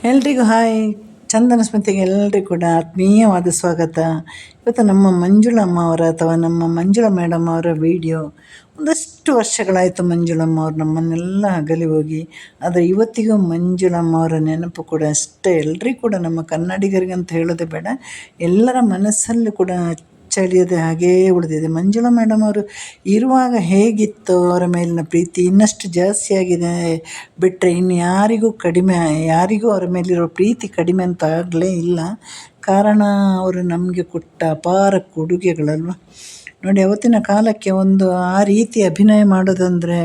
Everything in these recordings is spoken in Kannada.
ಎಲ್ರಿಗೂ ಹಾಯ್. ಚಂದನ ಸ್ಮೃತಿಗೆ ಎಲ್ರಿಗೂ ಕೂಡ ಆತ್ಮೀಯವಾದ ಸ್ವಾಗತ. ಇವತ್ತು ನಮ್ಮ ಮಂಜುಳಮ್ಮ ಅವರ ಅಥವಾ ನಮ್ಮ ಮಂಜುಳಾ ಮೇಡಮ್ ಅವರ ವಿಡಿಯೋ. ಒಂದಷ್ಟು ವರ್ಷಗಳಾಯಿತು ಮಂಜುಳಮ್ಮ ಅವರು ನಮ್ಮನ್ನೆಲ್ಲ ಅಗಲಿ ಹೋಗಿ. ಆದರೆ ಇವತ್ತಿಗೂ ಮಂಜುಳಮ್ಮ ಅವರ ನೆನಪು ಕೂಡ ಅಷ್ಟೇ ಎಲ್ರಿಗೂ ಕೂಡ, ನಮ್ಮ ಕನ್ನಡಿಗರಿಗಂತ ಹೇಳೋದೇ ಬೇಡ, ಎಲ್ಲರ ಮನಸ್ಸಲ್ಲೂ ಕೂಡ ಅಚ್ಚಳಿಯದೆ ಹಾಗೇ ಉಳಿದಿದೆ. ಮಂಜುಳಾ ಮೇಡಮ್ ಅವರು ಇರುವಾಗ ಹೇಗಿತ್ತು ಅವರ ಮೇಲಿನ ಪ್ರೀತಿ ಇನ್ನಷ್ಟು ಜಾಸ್ತಿ ಆಗಿದೆ ಬಿಟ್ಟರೆ ಇನ್ನು ಯಾರಿಗೂ ಅವರ ಮೇಲಿರೋ ಪ್ರೀತಿ ಕಡಿಮೆ ಅಂತ ಆಗಲೇ ಇಲ್ಲ. ಕಾರಣ ಅವರು ನಮಗೆ ಕೊಟ್ಟ ಅಪಾರ ಕೊಡುಗೆಗಳಲ್ವ. ನೋಡಿ, ಅವತ್ತಿನ ಕಾಲಕ್ಕೆ ಒಂದು ಆ ರೀತಿ ಅಭಿನಯ ಮಾಡೋದಂದರೆ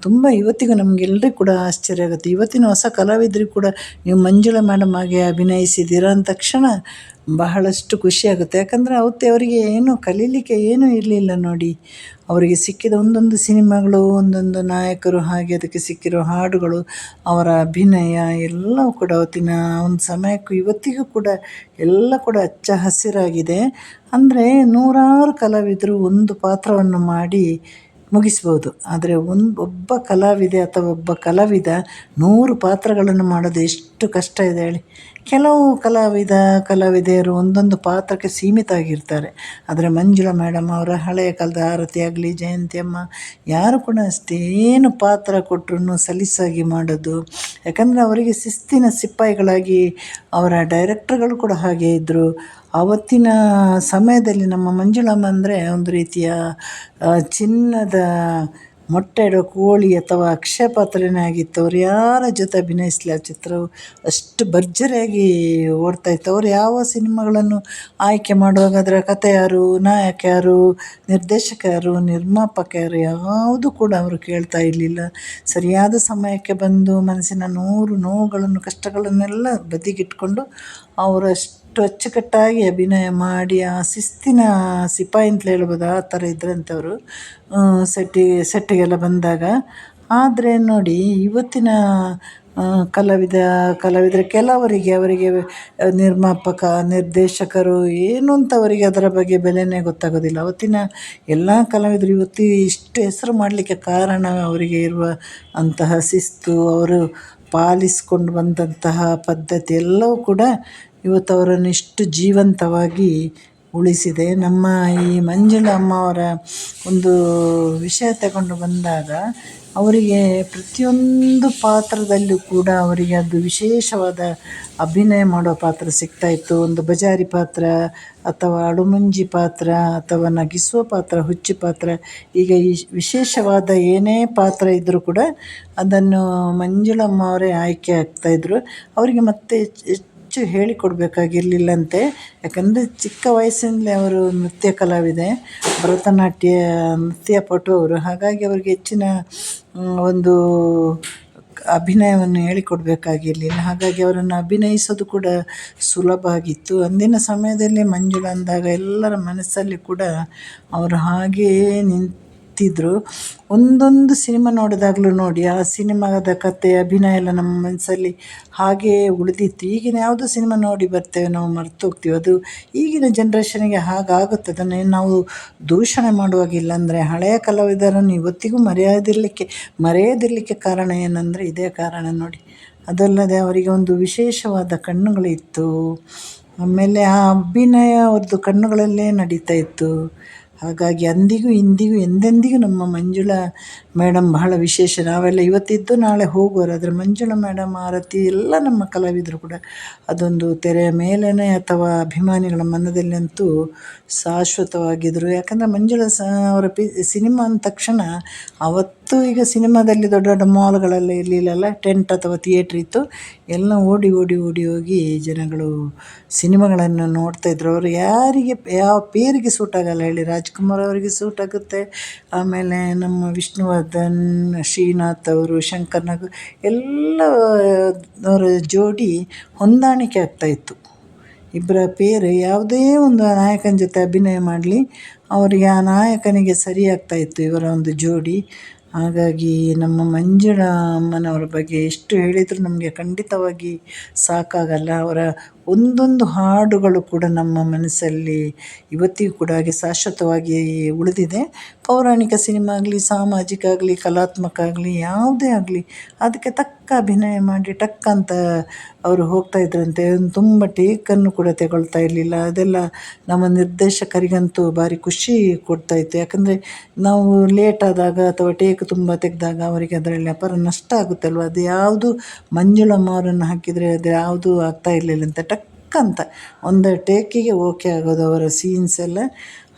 ತುಂಬ ಇವತ್ತಿಗೂ ನಮಗೆಲ್ಲರಿಗೂ ಕೂಡ ಆಶ್ಚರ್ಯ ಆಗುತ್ತೆ. ಇವತ್ತಿನ ಹೊಸ ಕಲಾವಿದರಿಗೂ ಕೂಡ ನೀವು ಮಂಜುಳಾ ಮೇಡಮ್ ಹಾಗೆ ಅಭಿನಯಿಸಿದ್ದೀರ ಅಂದ ತಕ್ಷಣ ಬಹಳಷ್ಟು ಖುಷಿಯಾಗುತ್ತೆ. ಯಾಕಂದರೆ ಅವತ್ತೇ ಅವರಿಗೆ ಏನು ಕಲೀಲಿಕ್ಕೆ ಏನೂ ಇರಲಿಲ್ಲ ನೋಡಿ. ಅವರಿಗೆ ಸಿಕ್ಕಿದ ಒಂದೊಂದು ಸಿನಿಮಾಗಳು, ಒಂದೊಂದು ನಾಯಕರು, ಹಾಗೆ ಅದಕ್ಕೆ ಸಿಕ್ಕಿರೋ ಹಾಡುಗಳು, ಅವರ ಅಭಿನಯ ಎಲ್ಲವೂ ಕೂಡ ಅವತ್ತಿನ ಒಂದು ಸಮಯಕ್ಕೂ ಇವತ್ತಿಗೂ ಕೂಡ ಎಲ್ಲ ಕೂಡ ಹಚ್ಚ ಹಸಿರಾಗಿದೆ. ಅಂದರೆ ನೂರಾರು ಕಲಾವಿದರು ಒಂದು ಪಾತ್ರವನ್ನು ಮಾಡಿ ಮುಗಿಸ್ಬೋದು. ಆದರೆ ಒಬ್ಬ ಕಲಾವಿದೆ ಅಥವಾ ಒಬ್ಬ ಕಲಾವಿದ 100 ಪಾತ್ರಗಳನ್ನು ಮಾಡೋದು ಎಷ್ಟು ಕಷ್ಟ ಇದೆ ಹೇಳಿ. ಕೆಲವು ಕಲಾವಿದೆಯರು ಒಂದೊಂದು ಪಾತ್ರಕ್ಕೆ ಸೀಮಿತ ಆಗಿರ್ತಾರೆ. ಆದರೆ ಮಂಜುಳಾ ಮೇಡಮ್ ಅವರ ಹಳೆಯ ಕಾಲದ ಆರತಿ ಆಗಲಿ, ಜಯಂತಿ ಅಮ್ಮ, ಯಾರು ಕೂಡ ಅಷ್ಟೇ ಏನು ಪಾತ್ರ ಕೊಟ್ಟರು ಸಲೀಸಾಗಿ ಮಾಡೋದು. ಯಾಕಂದರೆ ಅವರಿಗೆ ಶಿಸ್ತಿನ ಸಿಪಾಯಿಗಳಾಗಿ ಅವರ ಡೈರೆಕ್ಟರ್ಗಳು ಕೂಡ ಹಾಗೆ ಇದ್ದರು. ಆವತ್ತಿನ ಸಮಯದಲ್ಲಿ ನಮ್ಮ ಮಂಜುಳಮ್ಮ ಅಂದರೆ ಒಂದು ರೀತಿಯ ಚಿನ್ನದ ಮೊಟ್ಟೆ ಇಡೋ ಕೋಳಿ ಅಥವಾ ಅಕ್ಷಯ ಪಾತ್ರನೇ ಆಗಿತ್ತು. ಅವ್ರು ಯಾರ ಜೊತೆ ಅಭಿನಯಿಸಲಿ ಆ ಚಿತ್ರವು ಅಷ್ಟು ಭರ್ಜರಿಯಾಗಿ ಓಡ್ತಾಯಿತ್ತು. ಅವರು ಯಾವ ಸಿನಿಮಾಗಳನ್ನು ಆಯ್ಕೆ ಮಾಡುವಾಗ ಅದರ ಕಥೆ ಯಾರು, ನಾಯಕ ಯಾರು, ನಿರ್ದೇಶಕ ಯಾರು, ನಿರ್ಮಾಪಕ ಯಾರು, ಯಾವುದು ಕೂಡ ಅವರು ಕೇಳ್ತಾ ಇರಲಿಲ್ಲ. ಸರಿಯಾದ ಸಮಯಕ್ಕೆ ಬಂದು ಮನಸ್ಸಿನ 100 ನೋವುಗಳನ್ನು, ಕಷ್ಟಗಳನ್ನೆಲ್ಲ ಬದಿಗಿಟ್ಕೊಂಡು ಅವರಷ್ಟು ಅಚ್ಚುಕಟ್ಟಾಗಿ ಅಭಿನಯ ಮಾಡಿ ಆ ಶಿಸ್ತಿನ ಸಿಪಾಯಿ ಅಂತಲೇ ಹೇಳ್ಬೋದು. ಆ ಥರ ಇದ್ರಂಥವರು ಸೆಟ್ಟಿಗೆಲ್ಲ ಬಂದಾಗ. ಆದರೆ ನೋಡಿ, ಇವತ್ತಿನ ಕಲಾವಿದರು ಅವರಿಗೆ ನಿರ್ಮಾಪಕ, ನಿರ್ದೇಶಕರು ಏನು ಅಂತ ಅವರಿಗೆ ಅದರ ಬಗ್ಗೆ ಬೆಲೆನೇ ಗೊತ್ತಾಗೋದಿಲ್ಲ. ಅವತ್ತಿನ ಎಲ್ಲ ಕಲಾವಿದರು ಇವತ್ತು ಇಷ್ಟು ಹೆಸರು ಮಾಡಲಿಕ್ಕೆ ಕಾರಣ ಅವರಿಗೆ ಇರುವ ಅಂತಹ ಶಿಸ್ತು, ಅವರು ಪಾಲಿಸ್ಕೊಂಡು ಬಂದಂತಹ ಪದ್ಧತಿ ಎಲ್ಲವೂ ಕೂಡ ಇವತ್ತು ಅವರನ್ನು ಇಷ್ಟು ಜೀವಂತವಾಗಿ ಉಳಿಸಿದೆ. ನಮ್ಮ ಈ ಮಂಜುಳಾ ಅಮ್ಮ ಅವರ ಒಂದು ವಿಷಯ ತಗೊಂಡು ಬಂದಾಗ ಅವರಿಗೆ ಪ್ರತಿಯೊಂದು ಪಾತ್ರದಲ್ಲೂ ಕೂಡ ಅವರಿಗೆ ಅದು ವಿಶೇಷವಾದ ಅಭಿನಯ ಮಾಡೋ ಪಾತ್ರ ಸಿಗ್ತಾಯಿತ್ತು. ಒಂದು ಬಜಾರಿ ಪಾತ್ರ ಅಥವಾ ಅಳುಮುಂಜಿ ಪಾತ್ರ ಅಥವಾ ನಗಿಸುವ ಪಾತ್ರ, ಹುಚ್ಚು ಪಾತ್ರ, ಈಗ ಈ ವಿಶೇಷವಾದ ಏನೇ ಪಾತ್ರ ಇದ್ದರೂ ಕೂಡ ಅದನ್ನು ಮಂಜುಳಮ್ಮ ಅವರೇ ಆಯ್ಕೆ ಆಗ್ತಾಯಿದ್ರು. ಅವರಿಗೆ ಮತ್ತೆ ಹೆಚ್ಚು ಹೇಳಿಕೊಡ್ಬೇಕಾಗಿರಲಿಲ್ಲಂತೆ. ಯಾಕಂದರೆ ಚಿಕ್ಕ ವಯಸ್ಸಿನಲ್ಲೇ ಅವರು ನೃತ್ಯ ಕಲಾವಿದೆ, ಭರತನಾಟ್ಯ ನೃತ್ಯ ಪಟು ಅವರು. ಹಾಗಾಗಿ ಅವರಿಗೆ ಹೆಚ್ಚಿನ ಒಂದು ಅಭಿನಯವನ್ನು ಹೇಳಿಕೊಡ್ಬೇಕಾಗಿರಲಿಲ್ಲ. ಹಾಗಾಗಿ ಅವರನ್ನು ಅಭಿನಯಿಸೋದು ಕೂಡ ಸುಲಭ ಆಗಿತ್ತು. ಅಂದಿನ ಸಮಯದಲ್ಲಿ ಮಂಜುಳಾ ಅಂದಾಗ ಎಲ್ಲರ ಮನಸ್ಸಲ್ಲಿ ಕೂಡ ಅವರು ಹಾಗೆಯೇ ನಿಂತಿದ್ದರು. ಒಂದೊಂದು ಸಿನಿಮಾ ನೋಡಿದಾಗಲೂ ನೋಡಿ, ಆ ಸಿನಿಮಾದ ಕತೆ, ಅಭಿನಯ ಎಲ್ಲ ನಮ್ಮ ಮನಸ್ಸಲ್ಲಿ ಹಾಗೆಯೇ ಉಳಿದಿತ್ತು. ಈಗಿನ ಯಾವುದೋ ಸಿನಿಮಾ ನೋಡಿ ಬರ್ತೇವೆ, ನಾವು ಮರೆತು ಹೋಗ್ತೀವಿ. ಅದು ಈಗಿನ ಜನ್ರೇಷನಿಗೆ ಹಾಗಾಗುತ್ತೆ. ಅದನ್ನು ನಾವು ದೂಷಣೆ ಮಾಡುವಾಗಿಲ್ಲ. ಅಂದರೆ ಹಳೆಯ ಕಲಾವಿದರನ್ನು ಇವತ್ತಿಗೂ ಮರೆಯದಿರಲಿಕ್ಕೆ ಕಾರಣ ಏನಂದರೆ ಇದೇ ಕಾರಣ ನೋಡಿ. ಅದಲ್ಲದೆ ಅವರಿಗೆ ಒಂದು ವಿಶೇಷವಾದ ಕಣ್ಣುಗಳಿತ್ತು. ಆಮೇಲೆ ಆ ಅಭಿನಯ ಅವ್ರದ್ದು ಕಣ್ಣುಗಳಲ್ಲೇ ನಡೀತಾ ಇತ್ತು. ಹಾಗಾಗಿ ಅಂದಿಗೂ ಇಂದಿಗೂ ಎಂದೆಂದಿಗೂ ನಮ್ಮ ಮಂಜುಳಾ ಮೇಡಮ್ ಬಹಳ ವಿಶೇಷ. ನಾವೆಲ್ಲ ಇವತ್ತಿದ್ದು ನಾಳೆ ಹೋಗೋರು, ಆದರೆ ಮಂಜುಳಾ ಮೇಡಮ್, ಆರತಿ ಎಲ್ಲ ನಮ್ಮ ಕಲಾವಿದರು ಕೂಡ ಅದೊಂದು ತೆರೆಯ ಮೇಲೇ ಅಥವಾ ಅಭಿಮಾನಿಗಳ ಮನದಲ್ಲಂತೂ ಶಾಶ್ವತವಾಗಿದ್ದರು. ಯಾಕಂದರೆ ಮಂಜುಳಾ ಅವರ ಸಿನಿಮಾ ಅಂದ ತಕ್ಷಣ ಅವತ್ತು, ಈಗ ಸಿನಿಮಾದಲ್ಲಿ ದೊಡ್ಡ ದೊಡ್ಡ ಮಾಲ್ಗಳೆಲ್ಲ ಇರಲಿಲ್ಲಲ್ಲ, ಟೆಂಟ್ ಅಥವಾ ಥಿಯೇಟ್ರ್ ಇತ್ತು. ಎಲ್ಲ ಓಡಿ ಹೋಗಿ ಜನಗಳು ಸಿನಿಮಾಗಳನ್ನು ನೋಡ್ತಾಯಿದ್ರು. ಅವರು ಯಾವ ಪೇರಿಗೆ ಸೂಟ್ ಆಗಲ್ಲ ಹೇಳಿ. ರಾಜ್ಕುಮಾರ್ ಅವರಿಗೆ ಸೂಟ್ ಆಗುತ್ತೆ, ಆಮೇಲೆ ನಮ್ಮ ವಿಷ್ಣುವರ್ಧನ್, ಶ್ರೀನಾಥ್ ಅವರು, ಶಂಕರ್ ನಾಗ್ ಎಲ್ಲ ಅವರ ಜೋಡಿ ಹೊಂದಾಣಿಕೆ ಆಗ್ತಾಯಿತ್ತು. ಇಬ್ಬರ ಪೇರು ಯಾವುದೇ ಒಂದು ನಾಯಕನ ಜೊತೆ ಅಭಿನಯ ಮಾಡಲಿ, ಅವರಿಗೆ ಆ ನಾಯಕನಿಗೆ ಸರಿ ಆಗ್ತಾಯಿತ್ತು ಇವರ ಒಂದು ಜೋಡಿ. ಹಾಗಾಗಿ ನಮ್ಮ ಮಂಜುಳಾ ಅಮ್ಮನವರ ಬಗ್ಗೆ ಎಷ್ಟು ಹೇಳಿದರೂ ನಮಗೆ ಖಂಡಿತವಾಗಿ ಸಾಕಾಗಲ್ಲ. ಅವರ ಒಂದೊಂದು ಹಾಡುಗಳು ಕೂಡ ನಮ್ಮ ಮನಸ್ಸಲ್ಲಿ ಇವತ್ತಿಗೂ ಕೂಡ ಹಾಗೆ ಶಾಶ್ವತವಾಗಿ ಉಳಿದಿದೆ. ಪೌರಾಣಿಕ ಸಿನಿಮಾ ಆಗಲಿ, ಸಾಮಾಜಿಕ ಆಗಲಿ, ಕಲಾತ್ಮಕ ಆಗಲಿ, ಯಾವುದೇ ಆಗಲಿ ಅದಕ್ಕೆ ತಕ್ಕ ಅಭಿನಯ ಮಾಡಿ ಟಕ್ ಅಂತ ಅವರು ಹೋಗ್ತಾಯಿದ್ರಂತೆ. ತುಂಬ ಟೇಕನ್ನು ಕೂಡ ತಗೊಳ್ತಾ ಇರಲಿಲ್ಲ. ಅದೆಲ್ಲ ನಮ್ಮ ನಿರ್ದೇಶಕರಿಗಂತೂ ಭಾರಿ ಖುಷಿ ಕೊಡ್ತಾಯಿತ್ತು. ಯಾಕಂದರೆ ನಾವು ಲೇಟ್ ಆದಾಗ ಅಥವಾ ಟೇಕ್ ತುಂಬ ತೆಗೆದಾಗ ಅವರಿಗೆ ಅದರಲ್ಲಿ ಅಪಾರ ನಷ್ಟ ಆಗುತ್ತಲ್ವ. ಅದು ಯಾವುದು ಮಂಜುಳಮ್ಮ ಅವರನ್ನು ಹಾಕಿದರೆ ಅದು ಯಾವುದೂ ಆಗ್ತಾ ಇರಲಿಲ್ಲಂತೆ. ಟಕ್ ಅಂತ ಒಂದು ಟೇಕಿಗೆ ಓಕೆ ಆಗೋದು ಅವರ ಸೀನ್ಸ್ ಎಲ್ಲ.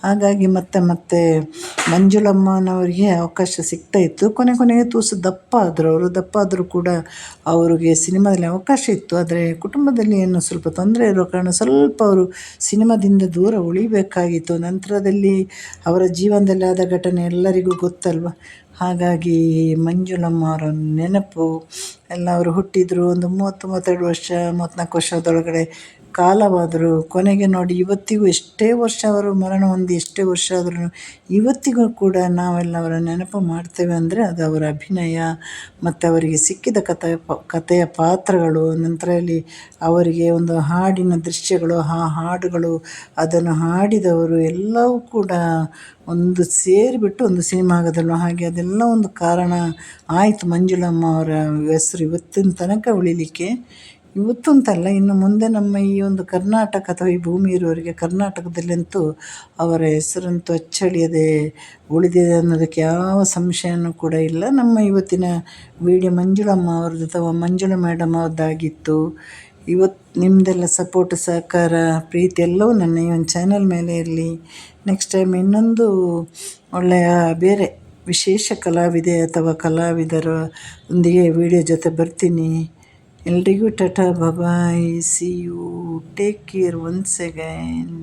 ಹಾಗಾಗಿ ಮತ್ತೆ ಮಂಜುಳಮ್ಮನವರಿಗೆ ಅವಕಾಶ ಸಿಗ್ತಾಯಿತ್ತು. ಕೊನೆಗೆ ತೂಸು ದಪ್ಪ ಆದರು. ಅವರು ದಪ್ಪ ಆದರೂ ಕೂಡ ಅವರಿಗೆ ಸಿನಿಮಾದಲ್ಲಿ ಅವಕಾಶ ಇತ್ತು. ಆದರೆ ಕುಟುಂಬದಲ್ಲಿ ಏನೋ ಸ್ವಲ್ಪ ತೊಂದರೆ ಇರೋ ಕಾರಣ ಸ್ವಲ್ಪ ಅವರು ಸಿನಿಮಾದಿಂದ ದೂರ ಉಳಿಬೇಕಾಗಿತ್ತು. ನಂತರದಲ್ಲಿ ಅವರ ಜೀವನದಲ್ಲಿ ಆದ ಘಟನೆ ಎಲ್ಲರಿಗೂ ಗೊತ್ತಲ್ವ. ಹಾಗಾಗಿ ಮಂಜುಳಮ್ಮ ಅವರ ನೆನಪು ಎಲ್ಲ, ಅವರು ಹುಟ್ಟಿದರು ಒಂದು 30-32 ವರ್ಷ 34 ವರ್ಷದೊಳಗಡೆ ಕಾಲವಾದರು. ಕೊನೆಗೆ ನೋಡಿ ಇವತ್ತಿಗೂ ಎಷ್ಟೇ ವರ್ಷ ಅವರು ಮರಣ ಹೊಂದಿ ಎಷ್ಟೇ ವರ್ಷ ಆದ್ರೂ ಇವತ್ತಿಗೂ ಕೂಡ ನಾವೆಲ್ಲ ಅವರ ನೆನಪು ಮಾಡ್ತೇವೆ. ಅಂದರೆ ಅದು ಅವರ ಅಭಿನಯ ಮತ್ತು ಅವರಿಗೆ ಸಿಕ್ಕಿದ ಕಥೆಯ ಪಾತ್ರಗಳು, ನಂತರದಲ್ಲಿ ಅವರಿಗೆ ಒಂದು ಹಾಡಿನ ದೃಶ್ಯಗಳು, ಆ ಹಾಡುಗಳು, ಅದನ್ನು ಹಾಡಿದವರು ಎಲ್ಲವೂ ಕೂಡ ಒಂದು ಸೇರಿಬಿಟ್ಟು ಒಂದು ಸಿನಿಮಾ ಆಗೋದಲ್ವ. ಹಾಗೆ ಅದೆಲ್ಲ ಒಂದು ಕಾರಣ ಆಯಿತು ಮಂಜುಳಮ್ಮ ಅವರ ಹೆಸರು ಇವತ್ತಿನ ತನಕ ಉಳಿಲಿಕ್ಕೆ. ಇವತ್ತು ಅಂತಲ್ಲ, ಇನ್ನು ಮುಂದೆ ನಮ್ಮ ಈ ಒಂದು ಕರ್ನಾಟಕ ಅಥವಾ ಈ ಭೂಮಿ ಇರುವವರಿಗೆ ಕರ್ನಾಟಕದಲ್ಲಂತೂ ಅವರ ಹೆಸರಂತೂ ಅಚ್ಚಳಿಯದೆ ಉಳಿದಿದೆ ಅನ್ನೋದಕ್ಕೆ ಯಾವ ಸಂಶಯನೂ ಕೂಡ ಇಲ್ಲ. ನಮ್ಮ ಇವತ್ತಿನ ವಿಡಿಯೋ ಮಂಜುಳಮ್ಮ ಅವ್ರದ್ದು ಅಥವಾ ಮಂಜುಳಾ ಮೇಡಮ್ ಅವ್ರದ್ದಾಗಿತ್ತು. ನಿಮ್ಮದೆಲ್ಲ ಸಪೋರ್ಟ್, ಸಹಕಾರ, ಪ್ರೀತಿ ಎಲ್ಲವೂ ನನ್ನ ಈ ಒಂದು ಚಾನಲ್ ಮೇಲೆ ಇರಲಿ. ನೆಕ್ಸ್ಟ್ ಟೈಮ್ ಇನ್ನೊಂದು ಒಳ್ಳೆಯ ಬೇರೆ ವಿಶೇಷ ಕಲಾವಿದೆ ಅಥವಾ ಕಲಾವಿದರೊಂದಿಗೆ ವಿಡಿಯೋ ಜೊತೆ ಬರ್ತೀನಿ. ಎಲ್ರಿಗೂ tata, bye, see you, take care once again.